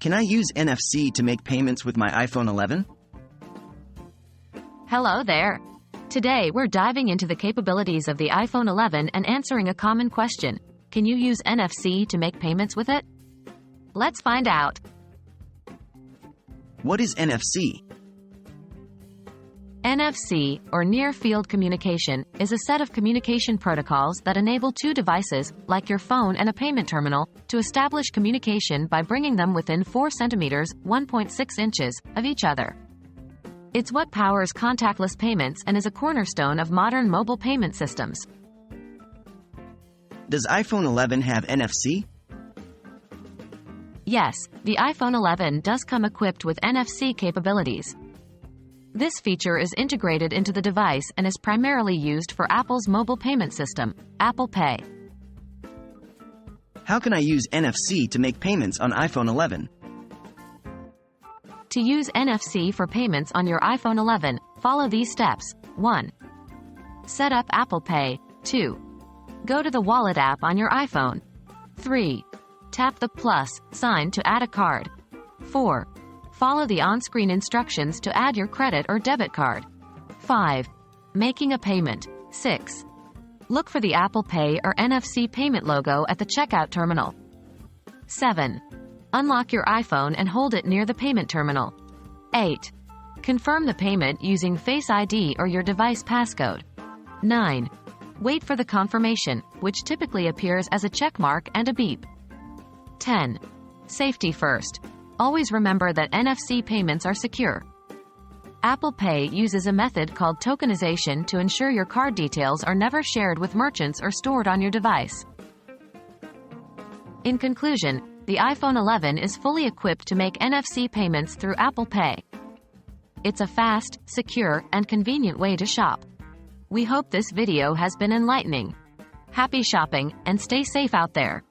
Can I use NFC to make payments with my iPhone 11? Hello there. Today we're diving into the capabilities of the iPhone 11 and answering a common question. Can you use NFC to make payments with it? Let's find out. What is NFC? NFC, or Near Field Communication, is a set of communication protocols that enable two devices, like your phone and a payment terminal, to establish communication by bringing them within 4 centimeters (1.6 inches) of each other. It's what powers contactless payments and is a cornerstone of modern mobile payment systems. Does iPhone 11 have NFC? Yes, the iPhone 11 does come equipped with NFC capabilities. This feature is integrated into the device and is primarily used for Apple's mobile payment system, Apple Pay. How can I use NFC to make payments on iPhone 11? To use NFC for payments on your iPhone 11, follow these steps. 1. Set up Apple Pay. 2. Go to the Wallet app on your iPhone. 3. Tap the plus sign to add a card. 4. Follow the on-screen instructions to add your credit or debit card. 5. Making a payment. 6. Look for the Apple Pay or NFC payment logo at the checkout terminal. 7. Unlock your iPhone and hold it near the payment terminal. 8. Confirm the payment using Face ID or your device passcode. 9. Wait for the confirmation, which typically appears as a check mark and a beep. 10. Safety first. Always remember that NFC payments are secure. Apple Pay uses a method called tokenization to ensure your card details are never shared with merchants or stored on your device. In conclusion, the iPhone 11 is fully equipped to make NFC payments through Apple Pay. It's a fast, secure, and convenient way to shop. We hope this video has been enlightening. Happy shopping, and stay safe out there.